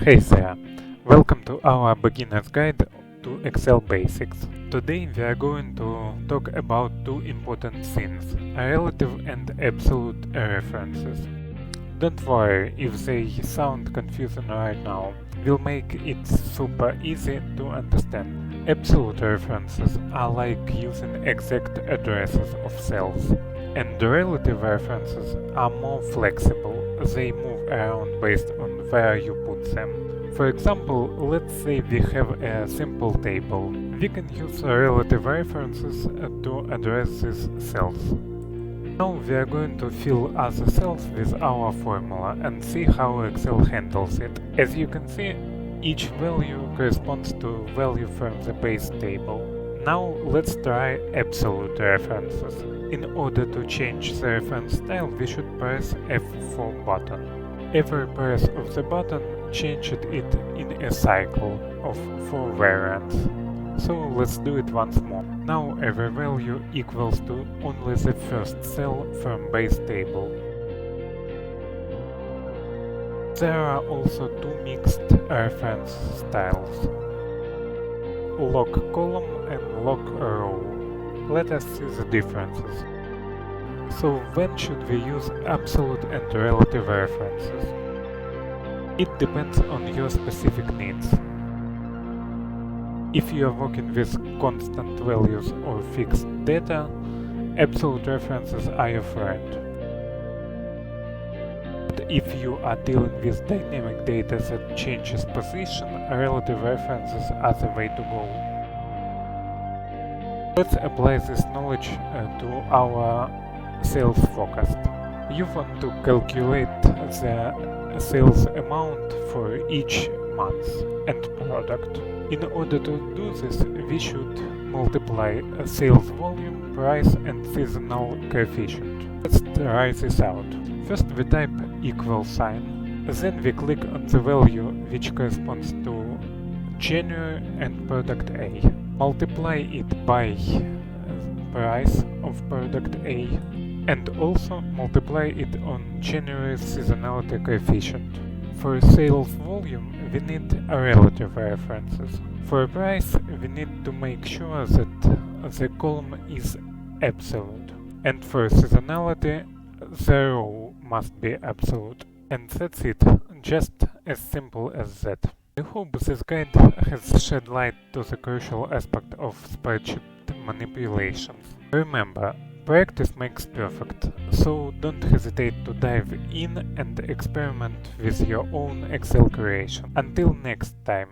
Hey there! Welcome to our beginner's guide to Excel basics. Today we are going to talk about two important things: relative and absolute references. Don't worry if they sound confusing right now, we'll make it super easy to understand. Absolute references are like using exact addresses of cells, and relative references are more flexible. They move around based on where you put them. For example, let's say we have a simple table. We can use relative references to address these cells. Now we are going to fill other cells with our formula and see how Excel handles it. As you can see, each value corresponds to value from the base table. Now let's try absolute references. In order to change the reference style, we should press F4 button. Every press of the button changes it in a cycle of 4 variants. So let's do it once more. Now every value equals to only the first cell from base table. There are also two mixed reference styles: log column and log row. Let us see the differences. So when should we use absolute and relative references? It depends on your specific needs. If you are working with constant values or fixed data, absolute references are your friend. But if you are dealing with dynamic data that changes position, relative references are the way to go. Let's apply this knowledge to our sales forecast. You want to calculate the sales amount for each month and product. In order to do this, we should multiply sales volume, price and seasonal coefficient. Let's try this out. First we type equal sign, then we click on the value which corresponds to January and product A. Multiply it by price of product A and also multiply it on January's seasonality coefficient. For sales volume, we need relative references. For price, we need to make sure that the column is absolute. And for seasonality, the row must be absolute. And that's it, just as simple as that. I hope this guide has shed light to the crucial aspect of spreadsheet manipulations. Remember, practice makes perfect, so don't hesitate to dive in and experiment with your own Excel creation. Until next time.